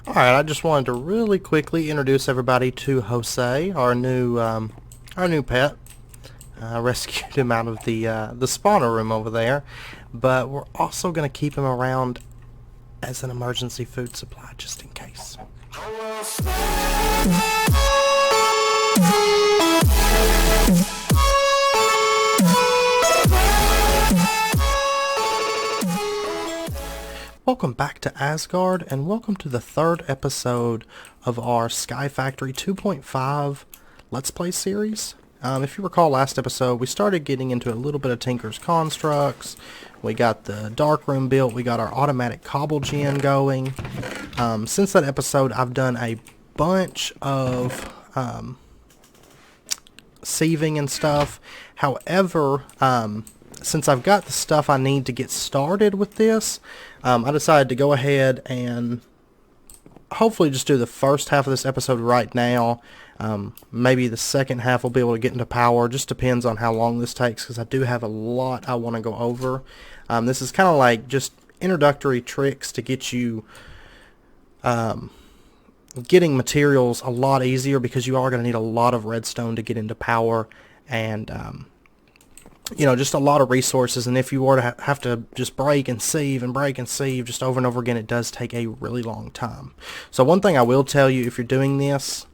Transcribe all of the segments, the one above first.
Alright, I just wanted to really quickly introduce everybody to Jose, our new pet. Rescued him out of the spawner room over there, but we're also going to keep him around as an emergency food supply just in case. Welcome back to Asgard, and welcome to the third episode of our SkyFactory 2.5 Let's Play series. If you recall last episode, we started getting into a little bit of Tinker's Constructs. We got the dark room built. We got our automatic cobble gen going. Since that episode, I've done a bunch of sieving and stuff. However, since I've got the stuff I need to get started with this, I decided to go ahead and hopefully just do the first half of this episode right now. Maybe the second half will be able to get into power. Just depends on how long this takes, because I do have a lot I want to go over. This is kind of like just introductory tricks to get you getting materials a lot easier, because you are going to need a lot of redstone to get into power, and you know, just a lot of resources. And if you were to have to just break and sieve just over and over again, it does take a really long time. So one thing I will tell you, if you're doing this,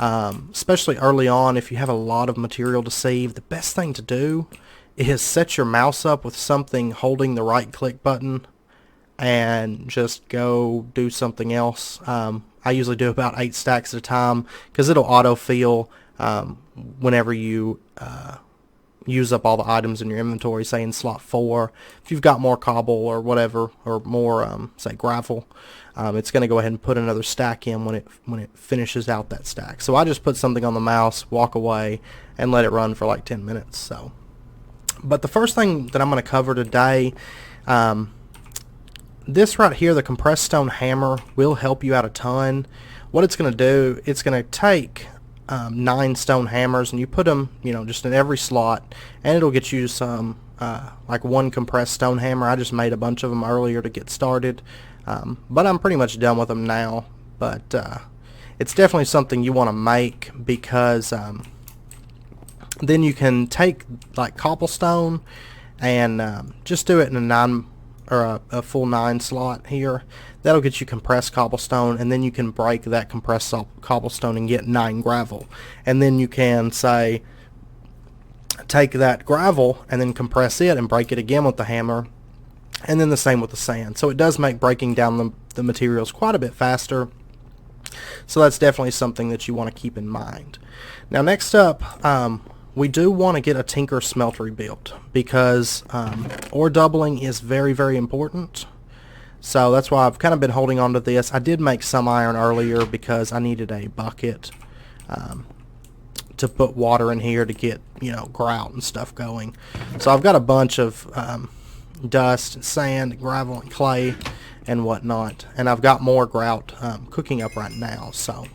especially early on, if you have a lot of material to sieve, the best thing to do is set your mouse up with something holding the right click button and just go do something else. I usually do about 8 stacks at a time, because it'll autofill whenever you use up all the items in your inventory, say in slot 4. If you've got more cobble or whatever, or more say gravel, it's going to go ahead and put another stack in when it finishes out that stack. So I just put something on the mouse, walk away, and let it run for like 10 minutes. So, but the first thing that I'm going to cover today, this right here, the compressed stone hammer, will help you out a ton. What it's going to do, it's going to take 9 stone hammers, and you put them, you know, just in every slot, and it'll get you some like 1 compressed stone hammer. I just made a bunch of them earlier to get started, but I'm pretty much done with them now. But it's definitely something you want to make, because then you can take like cobblestone and just do it in a 9 or a full 9 slot here. That'll get you compressed cobblestone, and then you can break that compressed cobblestone and get 9 gravel. And then you can, say, take that gravel and then compress it and break it again with the hammer, and then the same with the sand. So it does make breaking down the materials quite a bit faster. So that's definitely something that you want to keep in mind. Now next up, we do want to get a Tinker Smeltery built, because ore doubling is very, very important. So that's why I've kind of been holding on to this. I did make some iron earlier because I needed a bucket to put water in here to get, you know, grout and stuff going. So I've got a bunch of dust and sand and gravel and clay and whatnot, and I've got more grout cooking up right now. So,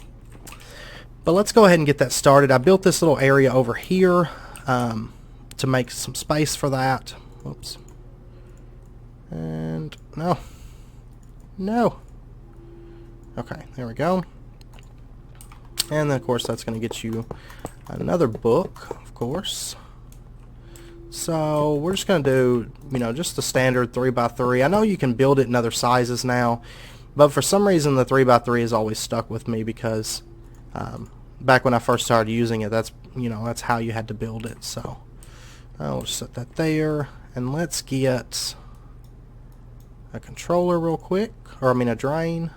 but let's go ahead and get that started. I built this little area over here to make some space for that. Whoops. And no. Okay, there we go. And then, of course, that's going to get you another book, of course. So we're just going to do, you know, just the standard 3x3. I know you can build it in other sizes now, but for some reason the 3x3 has always stuck with me, because back when I first started using it, that's, you know, that's how you had to build it. So I'll just set that there, and let's get a controller real quick, or I mean a drain,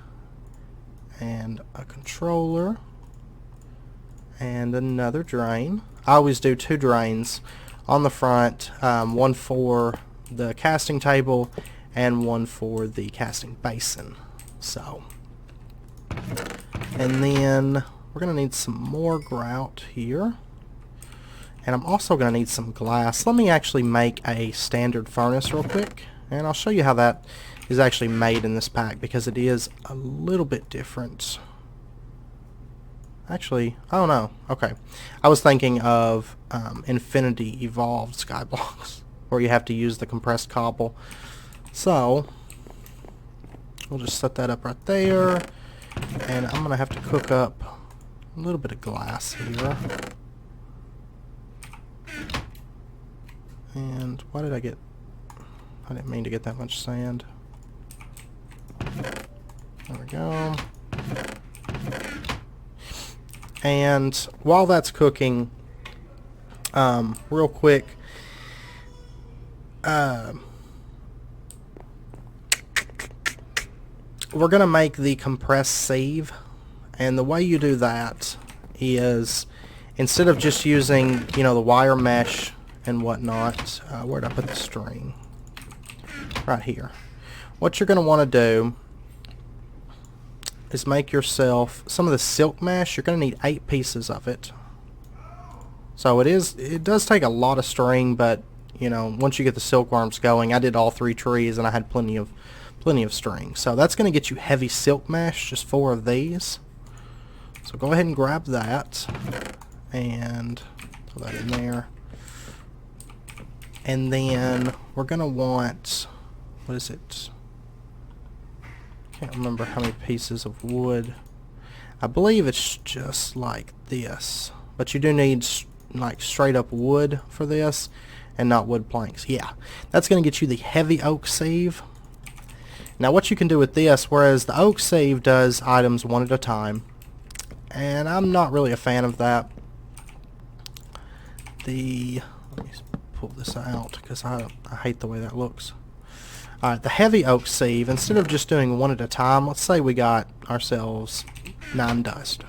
and a controller, and another drain. I always do 2 drains on the front, one for the casting table and one for the casting basin. So, and then we're going to need some more grout here, and I'm also going to need some glass. Let me actually make a standard furnace real quick, and I'll show you how that is actually made in this pack, because it is a little bit different. Actually, I don't know. Okay, I was thinking of Infinity Evolved Skyblocks, where you have to use the compressed cobble. So we'll just set that up right there, And I'm going to have to cook up a little bit of glass here. And why did I didn't mean to get that much sand. There we go. And while that's cooking, real quick, we're going to make the compressed sieve. And the way you do that is, instead of just using, you know, the wire mesh and whatnot, where'd I put the string? Right here. What you're going to want to do is make yourself some of the silk mesh. You're going to need 8 pieces of it. So it does take a lot of string, but you know, once you get the silkworms going, I did all 3 trees and I had plenty of string. So that's going to get you heavy silk mesh, just 4 of these. So go ahead and grab that and throw that in there. And then we're going to want, what is it? Can't remember how many pieces of wood. I believe it's just like this. But you do need like straight up wood for this and not wood planks. Yeah, that's going to get you the heavy oak sieve. Now what you can do with this, whereas the oak sieve does items one at a time, and I'm not really a fan of that. Let me pull this out because I hate the way that looks. Alright, the heavy oak sieve, instead of just doing one at a time, let's say we got ourselves 9 dust.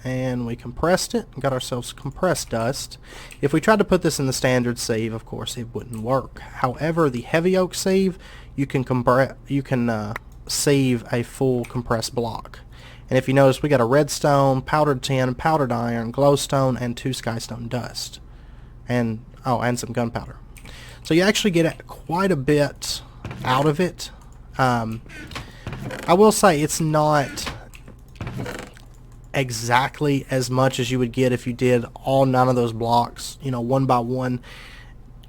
And we compressed it and got ourselves compressed dust. If we tried to put this in the standard sieve, of course it wouldn't work. However, the heavy oak sieve, you can sieve a full compressed block. And if you notice, we got a redstone, powdered tin, powdered iron, glowstone, and 2 skystone dust. And some gunpowder. So you actually get quite a bit out of it. I will say it's not exactly as much as you would get if you did all 9 of those blocks, you know, one by one.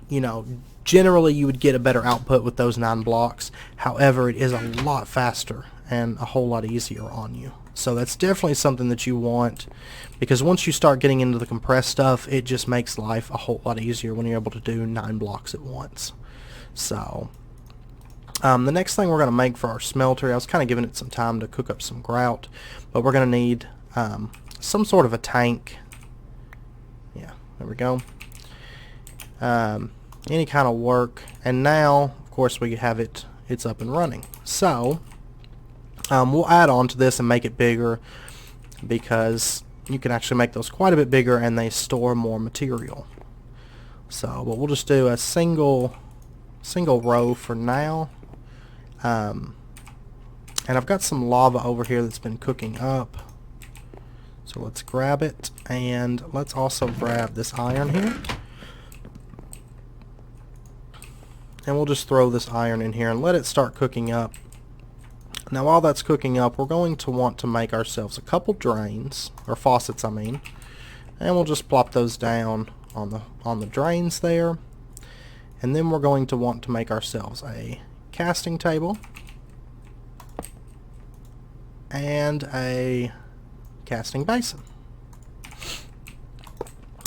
You know, generally you would get a better output with those 9 blocks. However, it is a lot faster and a whole lot easier on you. So that's definitely something that you want, because once you start getting into the compressed stuff, it just makes life a whole lot easier when you're able to do 9 blocks at once. So the next thing we're going to make for our smelter, I was kind of giving it some time to cook up some grout, but we're going to need some sort of a tank. Yeah, there we go. Any kind of work, and now of course we have it's up and running. So we'll add on to this and make it bigger, because you can actually make those quite a bit bigger and they store more material. So, but we'll just do a single row for now. And I've got some lava over here that's been cooking up. So let's grab it, and let's also grab this iron here. And we'll just throw this iron in here and let it start cooking up. Now while that's cooking up, we're going to want to make ourselves a couple drains, or faucets I mean, and we'll just plop those down on the drains there. And then we're going to want to make ourselves a casting table and a casting basin.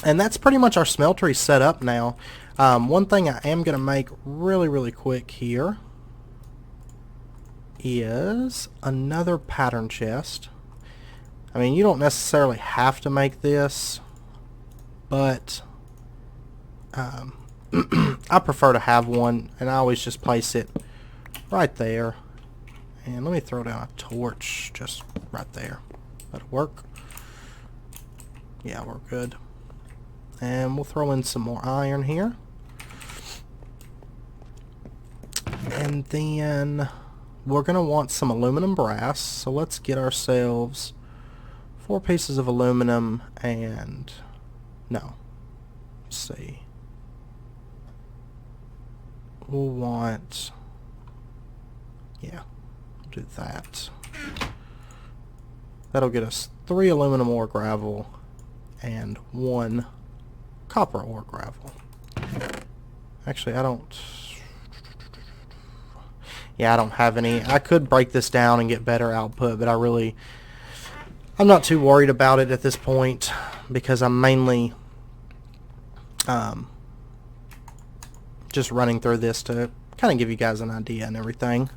And that's pretty much our smeltery set up now. One thing I am going to make really quick here is another pattern chest. I mean, you don't necessarily have to make this, but I prefer to have one, and I always just place it right there. And let me throw down a torch just right there. That'll work. Yeah, we're good. And we'll throw in some more iron here. And then we're going to want some aluminum brass, so let's get ourselves 4 pieces of aluminum and, no, let's see, we'll want, yeah, we'll do that. That'll get us 3 aluminum ore gravel and 1 copper ore gravel. Actually, yeah, I don't have any. I could break this down and get better output, but I'm not too worried about it at this point because I'm mainly just running through this to kind of give you guys an idea and everything.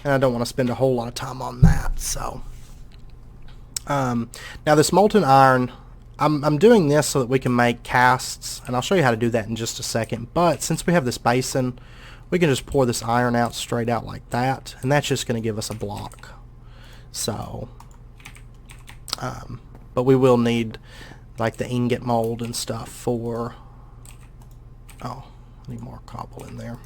And I don't want to spend a whole lot of time on that. So now this molten iron, I'm doing this so that we can make casts, and I'll show you how to do that in just a second. But since we have this basin, we can just pour this iron out straight out like that, and that's just going to give us a block. So but we will need like the ingot mold and stuff for, oh, I need more cobble in there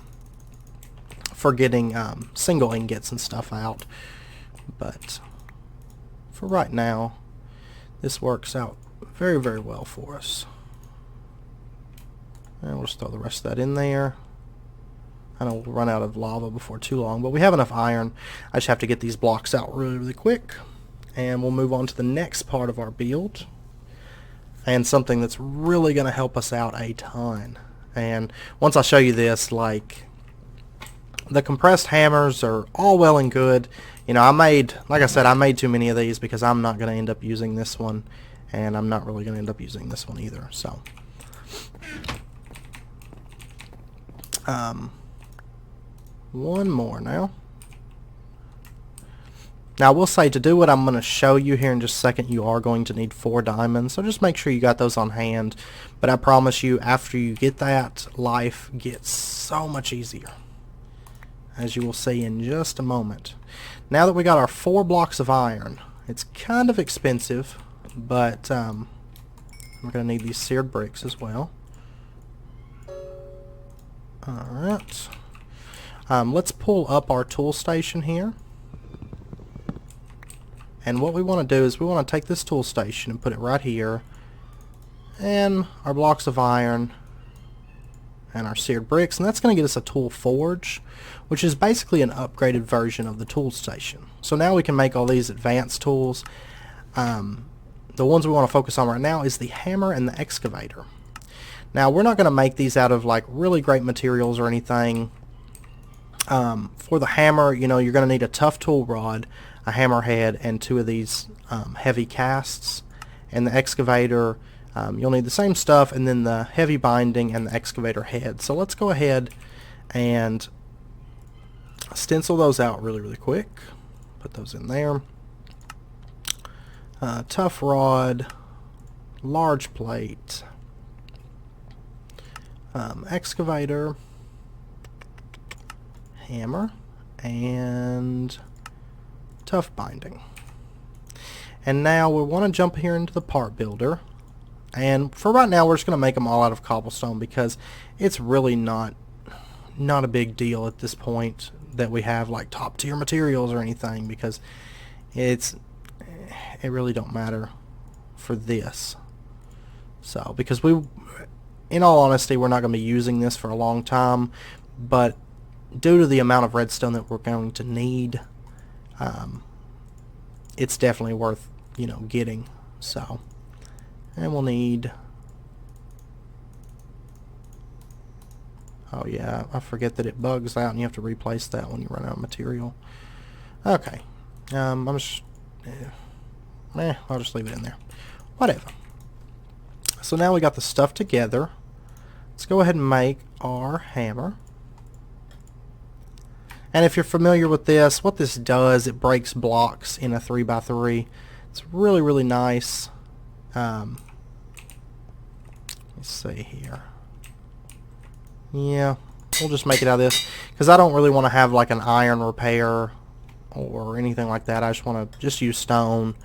for getting single ingots and stuff out. But for right now, this works out very, very well for us. And we'll just throw the rest of that in there. I know we'll run out of lava before too long, but we have enough iron. I just have to get these blocks out really, really quick. And we'll move on to the next part of our build. And something that's really going to help us out a ton. And once I show you this, like, the compressed hammers are all well and good. You know, like I said, I made too many of these because I'm not going to end up using this one. And I'm not really going to end up using this one either. So, one more now. Now, I will say, to do what I'm going to show you here in just a second, you are going to need 4 diamonds. So just make sure you got those on hand. But I promise you, after you get that, life gets so much easier, as you will see in just a moment. Now that we got our 4 blocks of iron, it's kind of expensive, but we're going to need these seared bricks as well. Alright. Let's pull up our tool station here. And what we want to do is we want to take this tool station and put it right here, and our blocks of iron and our seared bricks, and that's going to get us a tool forge, which is basically an upgraded version of the tool station. So now we can make all these advanced tools. The ones we want to focus on right now is the hammer and the excavator. Now, we're not going to make these out of like really great materials or anything. For the hammer, you know, you're going to need a tough tool rod, a hammerhead, and 2 of these heavy casts. And the excavator, you'll need the same stuff, and then the heavy binding and the excavator head. So let's go ahead and stencil those out really, really quick. Put those in there. Tough rod, large plate, excavator, hammer, and tough binding. And now we want to jump here into the part builder, and for right now we're just going to make them all out of cobblestone because it's really not a big deal at this point that we have like top tier materials or anything, because it really don't matter for this. So because in all honesty, we're not going to be using this for a long time, but due to the amount of redstone that we're going to need, it's definitely worth, you know, getting. So, and we'll need, oh yeah, I forget that it bugs out and you have to replace that when you run out of material. Okay, I'll just leave it in there. Whatever. So now we got the stuff together. Let's go ahead and make our hammer. And if you're familiar with this, what this does, it breaks blocks in a 3x3. It's really, really nice. Let's see here. Yeah, we'll just make it out of this, because I don't really want to have like an iron repair or anything like that. I just want to just use stone.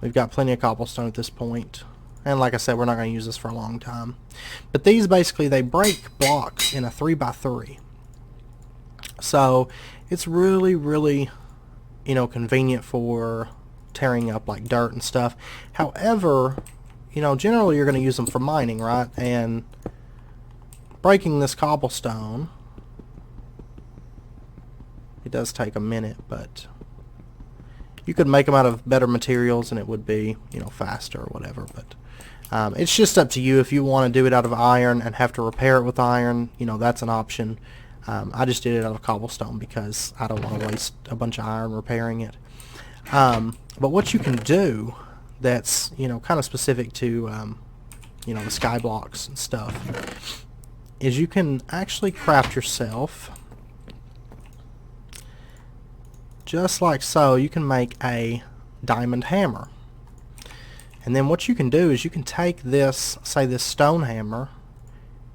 We've got plenty of cobblestone at this point. And like I said, we're not going to use this for a long time. But these basically, they break blocks in a 3x3. So it's really, really, you know, convenient for tearing up like dirt and stuff. However, you know, generally you're going to use them for mining, right? And breaking this cobblestone, it does take a minute, but you could make them out of better materials and it would be, you know, faster or whatever. But it's just up to you. If you want to do it out of iron and have to repair it with iron, you know, that's an option. I just did it out of cobblestone because I don't want to waste a bunch of iron repairing it. But what you can do that's, kind of specific to, the sky blocks and stuff, is you can actually craft yourself, just like so. You can make a diamond hammer. And then what you can do is you can take this, say this stone hammer,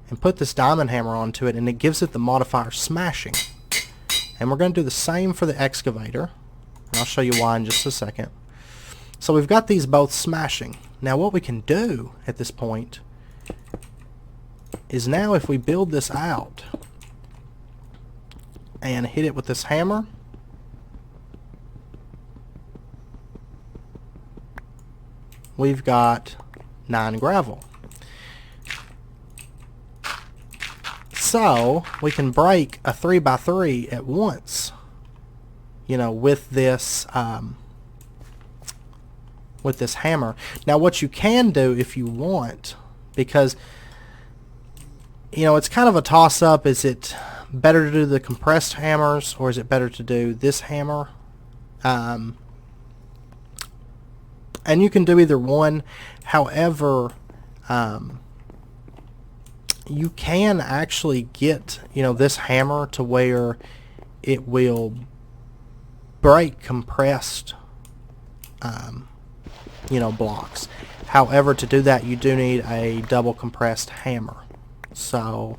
and put this diamond hammer onto it, and it gives it the modifier smashing. And we're going to do the same for the excavator, and I'll show you why in just a second. So we've got these both smashing. Now what we can do at this point is, now if we build this out and hit it with this hammer, we've got 9 gravel. So we can break a 3x3 at once, with this hammer. Now what you can do if you want, because it's kind of a toss-up, is it better to do the compressed hammers or is it better to do this hammer? And you can do either one. However, you can actually get this hammer to where it will break compressed blocks. However, to do that you do need a double compressed hammer. So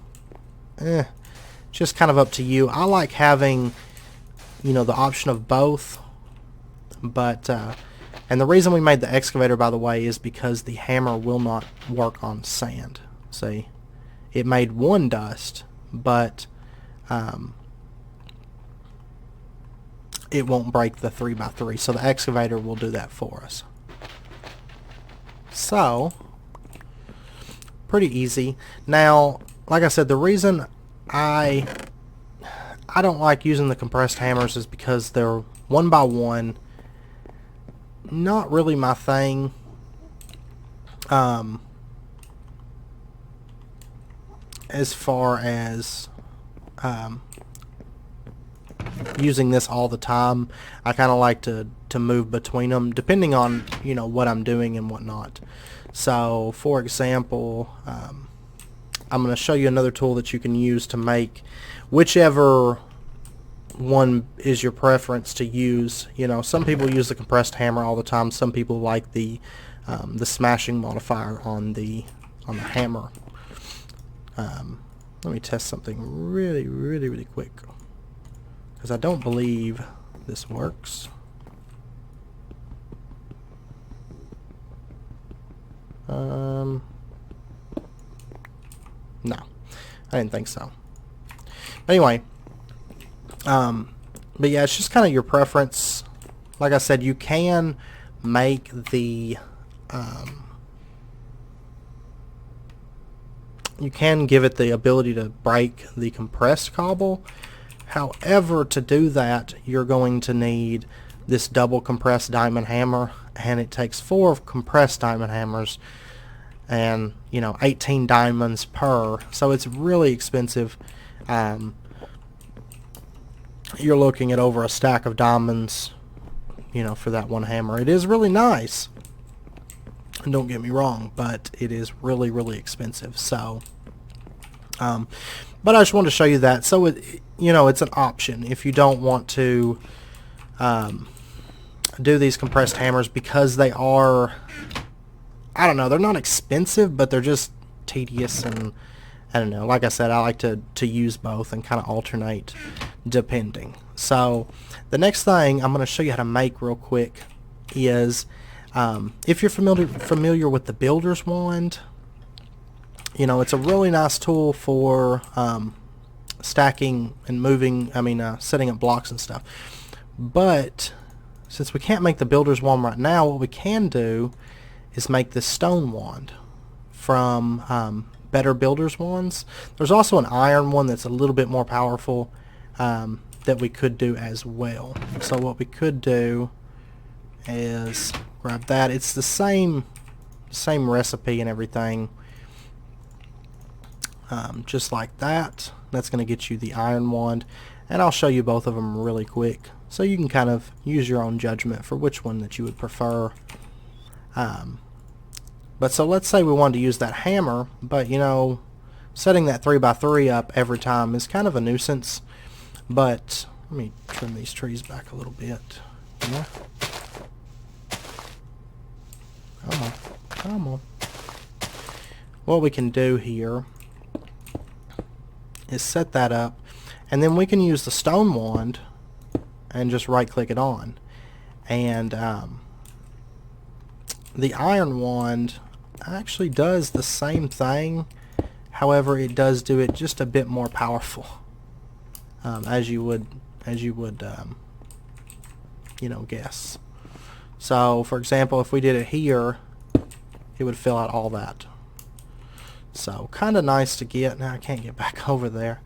just kind of up to you. I like having the option of both, but and the reason we made the excavator, by the way, is because the hammer will not work on sand. See, it made 1 dust, but it won't break the 3x3, so the excavator will do that for us. So pretty easy. Now, like I said, the reason I don't like using the compressed hammers is because they're 1x1. Not really my thing. As far as using this all the time, I kind of like to move between them depending on what I'm doing and whatnot. So for example, I'm going to show you another tool that you can use to make whichever one is your preference to use. Some people use the compressed hammer all the time. Some people like the smashing modifier on the hammer. Let me test something really quick, because I don't believe this works. No, I didn't think so. Anyway, but yeah, it's just kind of your preference. Like I said, you can make the you can give it the ability to break the compressed cobble. However, to do that, you're going to need this double compressed diamond hammer, and it takes 4 compressed diamond hammers and 18 diamonds per, so it's really expensive. You're looking at over a stack of diamonds for that one hammer. It is really nice, and don't get me wrong, but it is really expensive. So but I just wanted to show you that. So it's an option if you don't want to do these compressed hammers, because they are, I don't know, they're not expensive, but they're just tedious, and I don't know. Like I said, I like to use both and kind of alternate depending. So the next thing I'm going to show you how to make real quick is, if you're familiar with the builder's wand, it's a really nice tool for stacking and moving, setting up blocks and stuff. But since we can't make the builder's wand right now, what we can do is make this stone wand from better builder's wands. There's also an iron one that's a little bit more powerful that we could do as well. So what we could do is grab that. It's the same recipe and everything, just like that. That's going to get you the iron wand, and I'll show you both of them really quick so you can kind of use your own judgment for which one that you would prefer. But so let's say we wanted to use that hammer, but you know, setting that 3x3 up every time is kind of a nuisance. But let me trim these trees back a little bit. Yeah. Come on, come on. What we can do here is set that up, and then we can use the stone wand and just right click it on. And the iron wand actually does the same thing, however it does do it just a bit more powerful, as you would you know, guess. So for example, if we did it here, it would fill out all that. So kind of nice to get. Now I can't get back over there.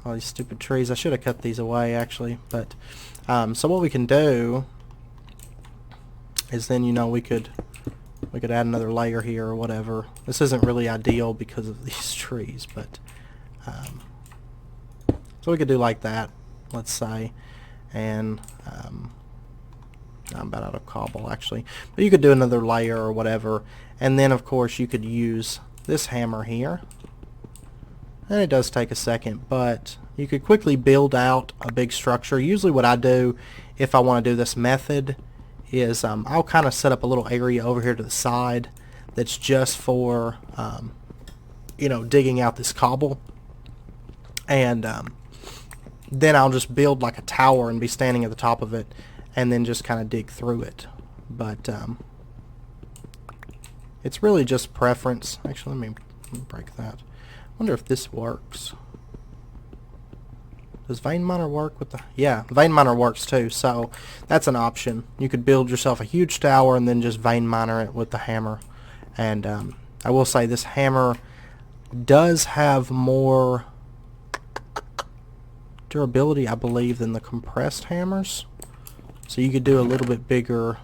All these stupid trees. I should have cut these away actually. But so what we can do is then, you know, we could add another layer here or whatever. This isn't really ideal because of these trees, but so we could do like that, let's say. And I'm about out of cobble actually, but you could do another layer or whatever. And then of course you could use this hammer here, and it does take a second, but you could quickly build out a big structure. Usually what I do if I want to do this method is I'll kind of set up a little area over here to the side that's just for you know, digging out this cobble, and then I'll just build like a tower and be standing at the top of it, and then just kind of dig through it. But it's really just preference. Actually, let me break that. I wonder if this works. Does vein miner work with the... Yeah, vein miner works too, so that's an option. You could build yourself a huge tower and then just vein miner it with the hammer. And I will say this hammer does have more durability, I believe, than the compressed hammers. So you could do a little bit bigger.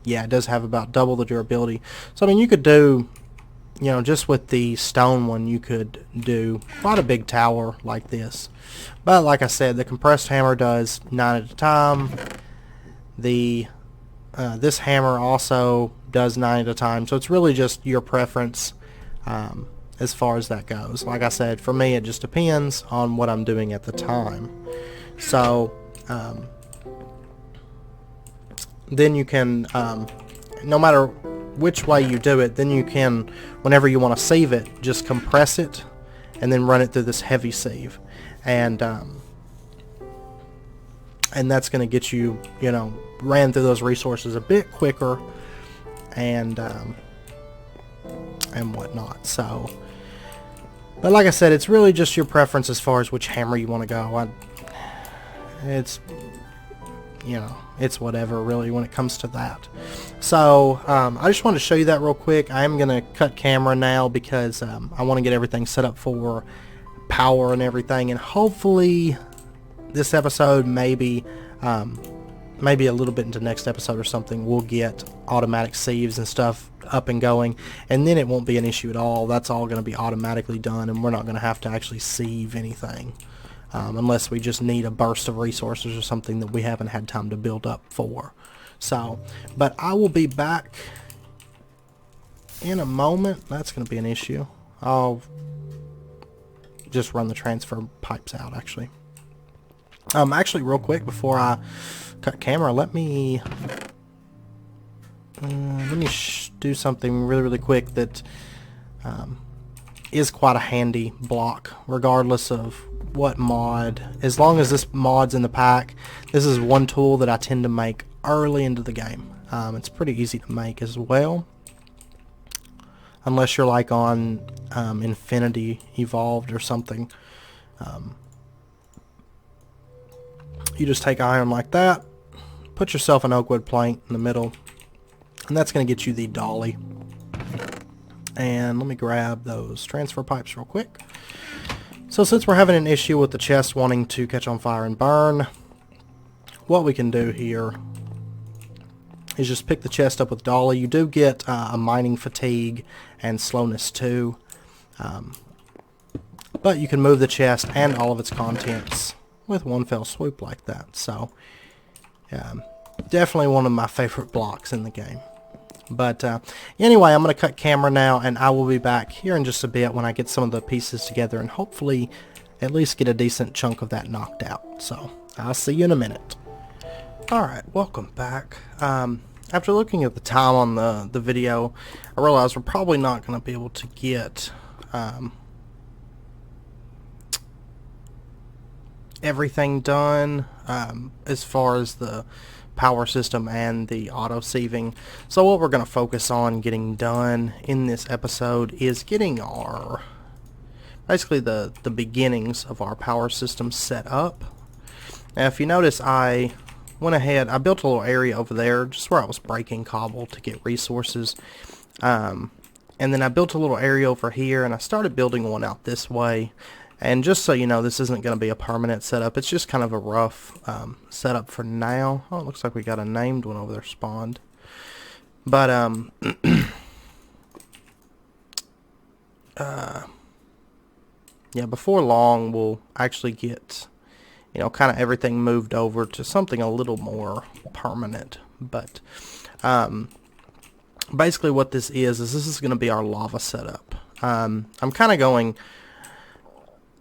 Yeah, it does have about double the durability. So I mean, you could do, you know, just with the stone one, you could do quite a big tower like this. But like I said, the compressed hammer does 9 at a time. The this hammer also does 9 at a time. So it's really just your preference as far as that goes. Like I said, for me, it just depends on what I'm doing at the time. So then you can, no matter which way you do it, then you can, whenever you want to sieve it, just compress it and then run it through this heavy sieve, and that's going to get you, you know, ran through those resources a bit quicker, and whatnot. So, but like I said, it's really just your preference as far as which hammer you want to go. It's, you know, it's whatever really when it comes to that. So I just wanted to show you that real quick. I am going to cut camera now because I want to get everything set up for power and everything, and hopefully this episode, maybe a little bit into next episode or something, we'll get automatic sieves and stuff up and going, and then it won't be an issue at all. That's all going to be automatically done, and we're not going to have to actually sieve anything. Unless we just need a burst of resources or something that we haven't had time to build up for. So, but I will be back in a moment. That's going to be an issue. I'll just run the transfer pipes out, actually. Actually, real quick, before I cut camera, let me do something really quick that is quite a handy block, regardless of what mod. As long as this mod's in the pack, this is one tool that I tend to make early into the game. It's pretty easy to make as well, unless you're like on Infinity Evolved or something. You just take iron like that, put yourself an oak wood plank in the middle, and that's going to get you the dolly. And let me grab those transfer pipes real quick. So since we're having an issue with the chest wanting to catch on fire and burn, what we can do here is just pick the chest up with dolly. You do get a mining fatigue and slowness too. But you can move the chest and all of its contents with one fell swoop like that. So, definitely one of my favorite blocks in the game. But anyway, I'm going to cut camera now, and I will be back here in just a bit when I get some of the pieces together and hopefully at least get a decent chunk of that knocked out. So, I'll see you in a minute. Alright, welcome back. After looking at the time on the video, I realized we're probably not going to be able to get everything done as far as the power system and the auto sieving. So what we're going to focus on getting done in this episode is getting our basically the beginnings of our power system set up. Now if you notice, I went ahead, I built a little area over there just where I was breaking cobble to get resources, and then I built a little area over here, and I started building one out this way. And just so you know, this isn't going to be a permanent setup. It's just kind of a rough setup for now. Oh, it looks like we got a named one over there spawned. But, yeah, before long, we'll actually get, you know, kind of everything moved over to something a little more permanent. But, basically what this is this is going to be our lava setup. I'm kind of going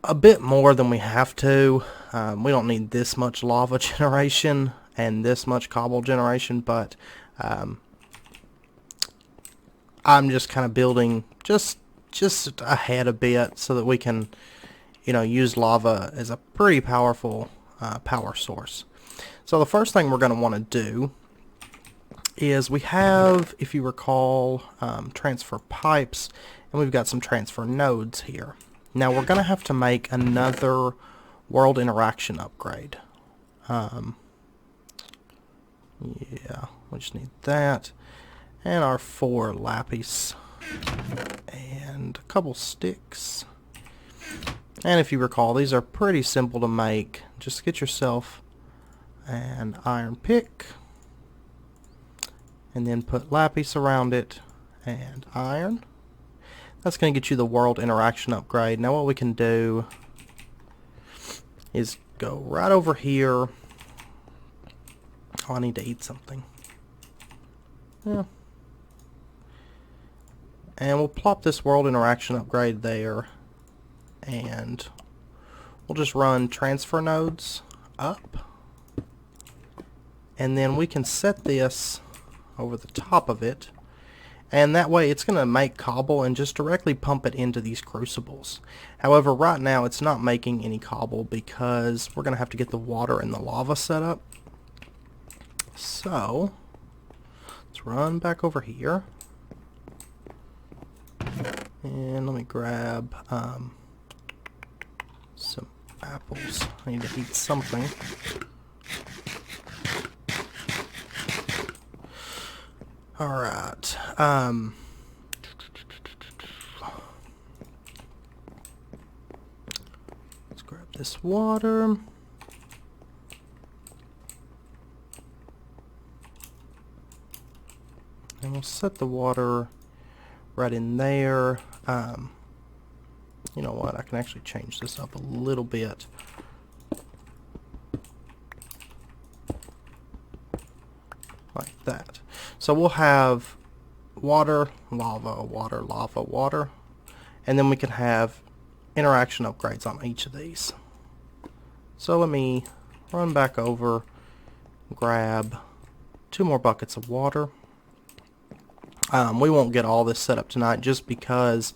a bit more than we have to. We don't need this much lava generation and this much cobble generation, but I'm just kind of building just ahead a bit so that we can, you know, use lava as a pretty powerful power source. So the first thing we're going to want to do is we have, if you recall, transfer pipes, and we've got some transfer nodes here. Now we're going to have to make another world interaction upgrade. Yeah, we just need that. And our 4 lapis. And a couple sticks. And if you recall, these are pretty simple to make. Just get yourself an iron pick. And then put lapis around it. And iron. That's going to get you the world interaction upgrade. Now what we can do is go right over here. Oh, I need to eat something. Yeah. And we'll plop this world interaction upgrade there. And we'll just run transfer nodes up. And then we can set this over the top of it. And that way it's going to make cobble and just directly pump it into these crucibles. However, right now it's not making any cobble because we're going to have to get the water and the lava set up. So, let's run back over here. And let me grab some apples. I need to eat something. Alright, let's grab this water. And we'll set the water right in there. You know what, I can actually change this up a little bit. Like that. So we'll have water, lava, water, lava, water, and then we can have interaction upgrades on each of these. So let me run back over, grab 2 more buckets of water. We won't get all this set up tonight just because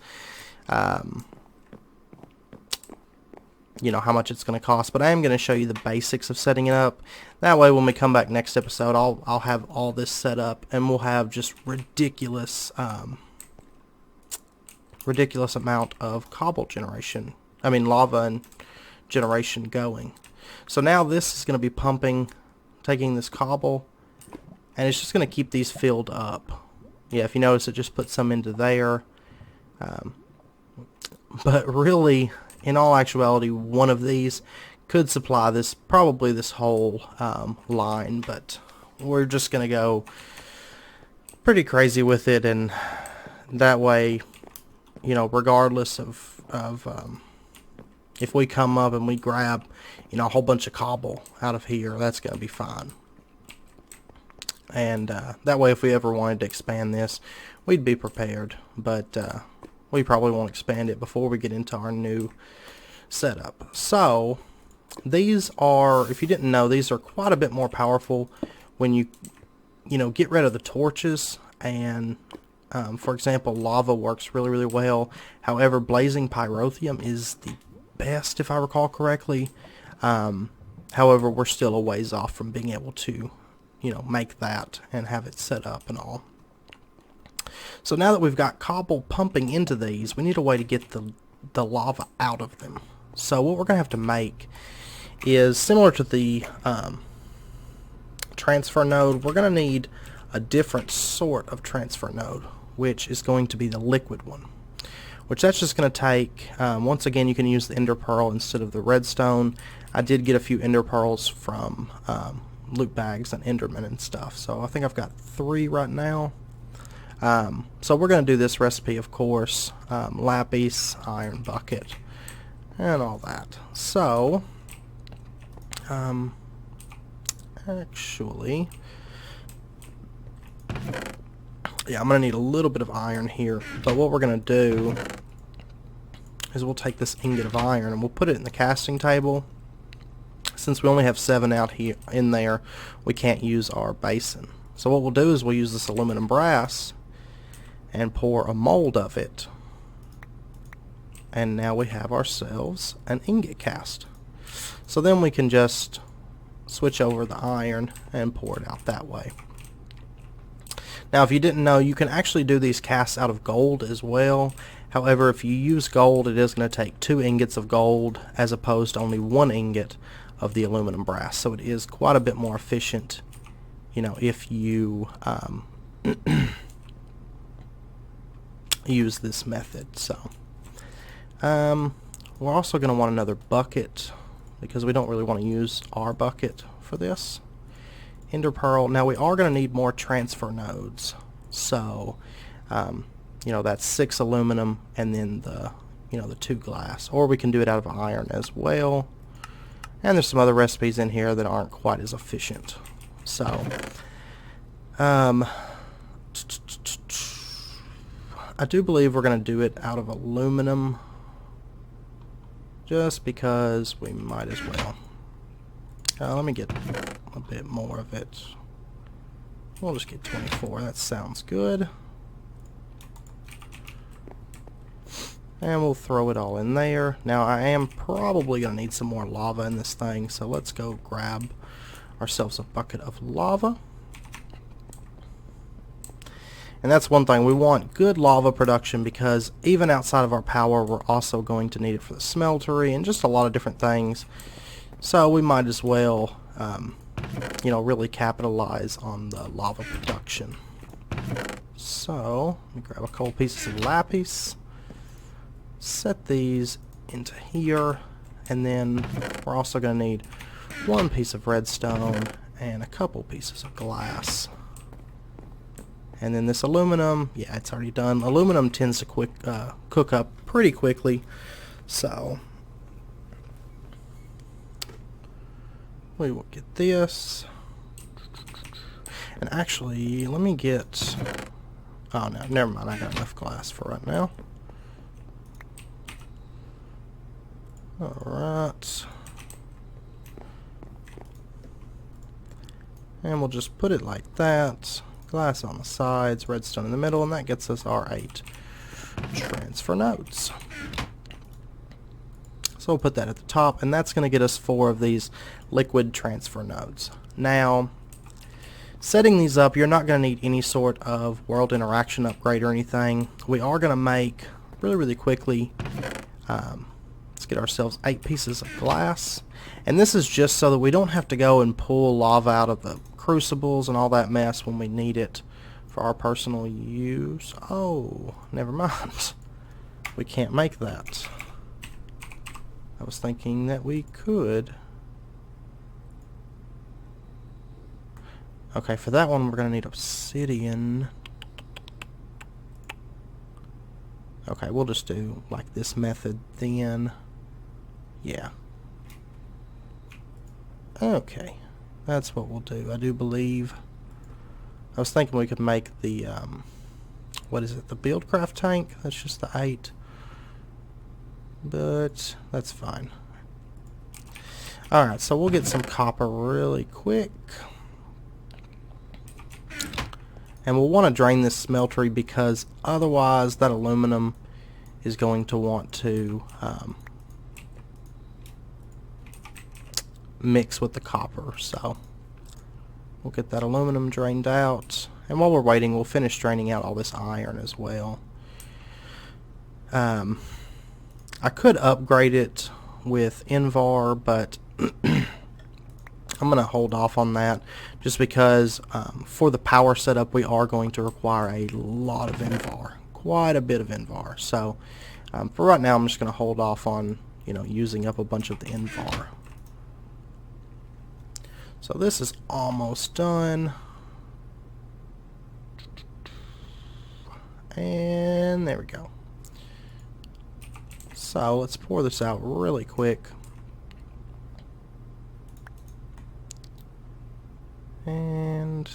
you know how much it's going to cost, but I am going to show you the basics of setting it up. That way when we come back next episode, I'll have all this set up, and we'll have just ridiculous amount of cobble generation, I mean lava and generation going. So now this is going to be pumping, taking this cobble, and it's just going to keep these filled up. Yeah, if you notice, it just puts some into there, but really, in all actuality, one of these could supply this, probably this whole line, but we're just going to go pretty crazy with it, and that way, you know, regardless of if we come up and we grab, you know, a whole bunch of cobble out of here, that's going to be fine. And that way, if we ever wanted to expand this, we'd be prepared. But we probably won't expand it before we get into our new setup. So these are, if you didn't know, these are quite a bit more powerful when you know, get rid of the torches. And for example, lava works really well. However, blazing pyrotheum is the best, if I recall correctly. However, we're still a ways off from being able to, you know, make that and have it set up and all. So now that we've got cobble pumping into these, we need a way to get the lava out of them. So what we're going to have to make is similar to the transfer node. We're going to need a different sort of transfer node, which is going to be the liquid one. Which that's just going to take, once again, you can use the ender pearl instead of the redstone. I did get a few ender pearls from loot bags and endermen and stuff, so I think I've got 3 right now. So we're going to do this recipe, of course, lapis, iron bucket, and all that. So actually, yeah, I'm going to need a little bit of iron here, but what we're going to do is we'll take this ingot of iron and we'll put it in the casting table. Since we only have 7 out here in there, we can't use our basin. So what we'll do is we'll use this aluminum brass and pour a mold of it. And now we have ourselves an ingot cast. So then we can just switch over the iron and pour it out that way. Now, if you didn't know, you can actually do these casts out of gold as well. However, if you use gold, it is going to take 2 ingots of gold as opposed to only 1 ingot of the aluminum brass. So it is quite a bit more efficient, you know, if you use this method. So we're also going to want another bucket because we don't really want to use our bucket for this. Ender pearl. Now we are going to need more transfer nodes. So you know, that's 6 aluminum and then the, you know, the 2 glass, or we can do it out of iron as well. And there's some other recipes in here that aren't quite as efficient. So I do believe we're going to do it out of aluminum just because we might as well. Let me get a bit more of it. We'll just get 24. That sounds good. And we'll throw it all in there. Now I am probably going to need some more lava in this thing, so let's go grab ourselves a bucket of lava. And that's one thing, we want good lava production because even outside of our power, we're also going to need it for the smeltery and just a lot of different things. So we might as well, you know, really capitalize on the lava production. So let me grab a couple pieces of lapis, set these into here, and then we're also going to need 1 piece of redstone and a couple pieces of glass. And then this aluminum, yeah, it's already done. Aluminum tends to cook up pretty quickly, so we will get this. And actually, let me get, oh no, never mind, I got enough glass for right now. Alright. And we'll just put it like that. Glass on the sides, redstone in the middle, and that gets us our 8 transfer nodes. So we'll put that at the top, and that's going to get us 4 of these liquid transfer nodes. Now, setting these up, you're not going to need any sort of world interaction upgrade or anything. We are going to make, really quickly, let's get ourselves 8 pieces of glass. And this is just so that we don't have to go and pull lava out of the crucibles and all that mess when we need it for our personal use. Oh, never mind. We can't make that. I was thinking that we could. Okay, for that one we're going to need obsidian. Okay, we'll just do like this method then. Yeah. Okay. That's what we'll do. I do believe... I was thinking we could make the, what is it, the Buildcraft tank? That's just the 8. But that's fine. Alright, so we'll get some copper really quick. And we'll want to drain this smeltery because otherwise that aluminum is going to want to mix with the copper. So we'll get that aluminum drained out. And while we're waiting, we'll finish draining out all this iron as well. I could upgrade it with Invar, but I'm going to hold off on that just because for the power setup we are going to require a lot of Invar, quite a bit of Invar. So for right now I'm just going to hold off on using up a bunch of the Invar. So this is almost done. And there we go. So let's pour this out really quick. And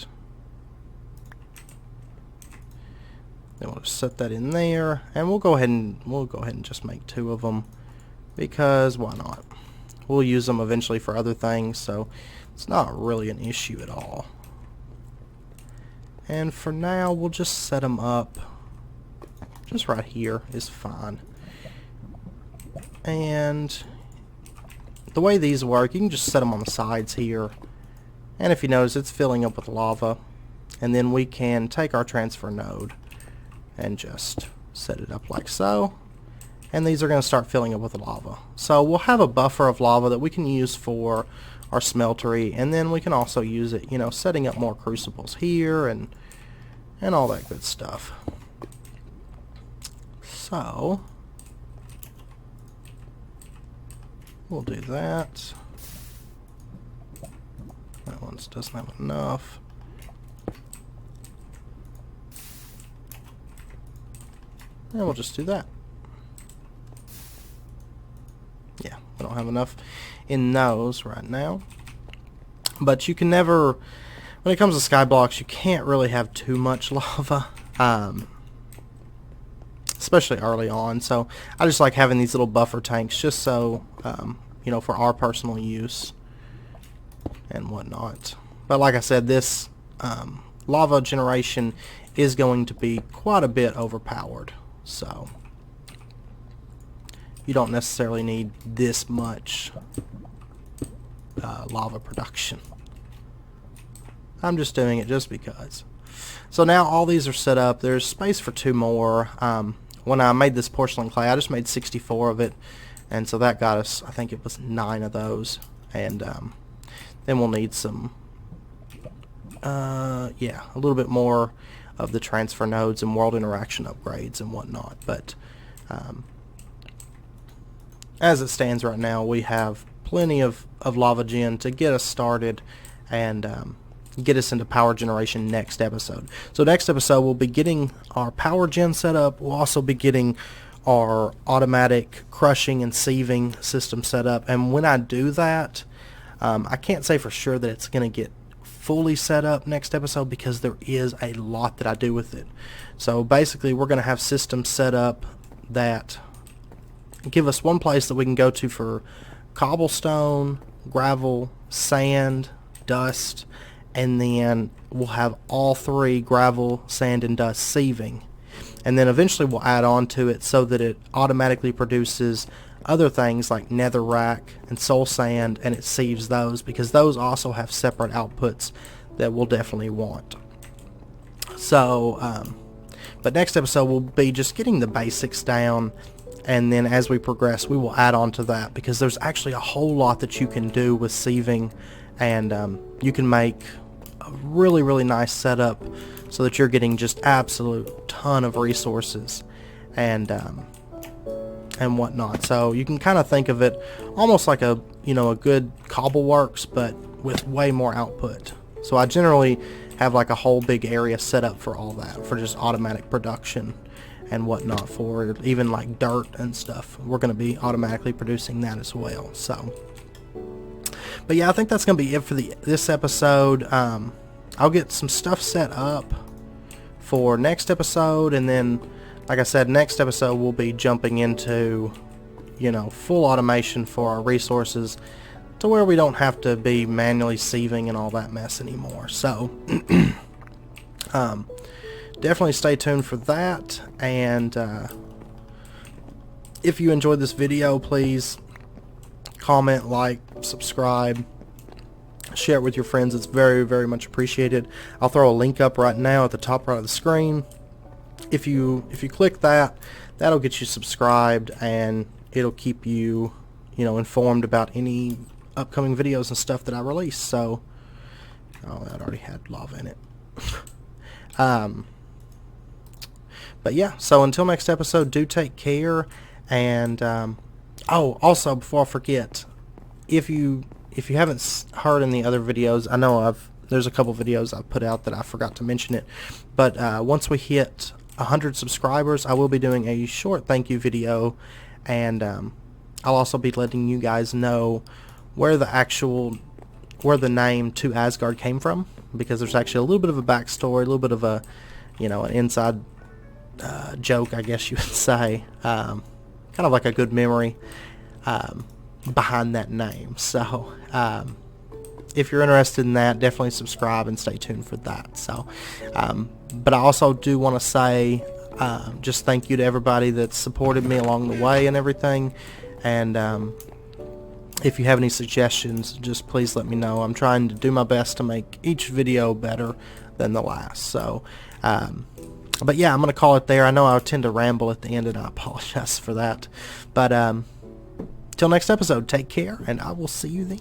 then we'll just set that in there, and we'll go ahead and just make 2 of them because why not? We'll use them eventually for other things, so it's not really an issue at all. And for now, we'll just set them up. Just right here is fine. And the way these work, you can just set them on the sides here. And if you notice, it's filling up with lava. And then we can take our transfer node and just set it up like so. And these are going to start filling up with lava. So we'll have a buffer of lava that we can use for our smeltery. And then we can also use it, setting up more crucibles here and all that good stuff. So we'll do that. That one doesn't have enough. And we'll just do that. Yeah, we don't have enough in those right now. But you can never, when it comes to sky blocks, you can't really have too much lava. Especially early on. So I just like having these little buffer tanks just so, for our personal use and whatnot. But like I said, this lava generation is going to be quite a bit overpowered. So you don't necessarily need this much lava production. I'm just doing it just because. So now all these are set up. There's space for 2 more. When I made this porcelain clay, I just made 64 of it, and so that got us, I think it was 9 of those. And then we'll need some, a little bit more of the transfer nodes and world interaction upgrades and whatnot. But as it stands right now, we have plenty of lava gen to get us started and get us into power generation next episode. So next episode we'll be getting our power gen set up. We'll also be getting our automatic crushing and sieving system set up. And when I do that, I can't say for sure that it's going to get fully set up next episode because there is a lot that I do with it. So basically we're going to have systems set up that give us one place that we can go to for cobblestone, gravel, sand, dust, and then we'll have all 3 gravel, sand, and dust sieving. And then eventually we'll add on to it so that it automatically produces other things like netherrack and soul sand, and it sieves those because those also have separate outputs that we'll definitely want. So, but next episode will be just getting the basics down, and then as we progress we will add on to that because there's actually a whole lot that you can do with sieving, and you can make a really, really nice setup so that you're getting just absolute ton of resources and whatnot. So you can kind of think of it almost like a good cobbleworks, but with way more output. So I generally have like a whole big area set up for all that, for just automatic production and whatnot for even like dirt and stuff. We're going to be automatically producing that as well. So, but yeah, I think that's going to be it for this episode. I'll get some stuff set up for next episode, and then, like I said, next episode we'll be jumping into, you know, full automation for our resources, to where we don't have to be manually sieving and all that mess anymore. So definitely stay tuned for that. And if you enjoyed this video, please comment, like, subscribe, share it with your friends. It's very, very much appreciated. I'll throw a link up right now at the top right of the screen. If you click that, that'll get you subscribed, and it'll keep you, you know, informed about any upcoming videos and stuff that I release. So, oh, that already had lava in it. But yeah, so until next episode, do take care. And oh, also, before I forget, if you haven't heard in the other videos, I know there's a couple videos I put out that I forgot to mention it, but once we hit 100 subscribers, I will be doing a short thank you video, and I'll also be letting you guys know where the name To Asgard came from, because there's actually a little bit of a backstory, a little bit of a, you know, an inside joke, I guess you would say, kind of like a good memory behind that name. So if you're interested in that, definitely subscribe and stay tuned for that. So but I also do want to say just thank you to everybody that supported me along the way and everything. And if you have any suggestions, just please let me know. I'm trying to do my best to make each video better than the last. So but yeah, I'm going to call it there. I know I tend to ramble at the end, and I apologize for that. But till next episode, take care, and I will see you then.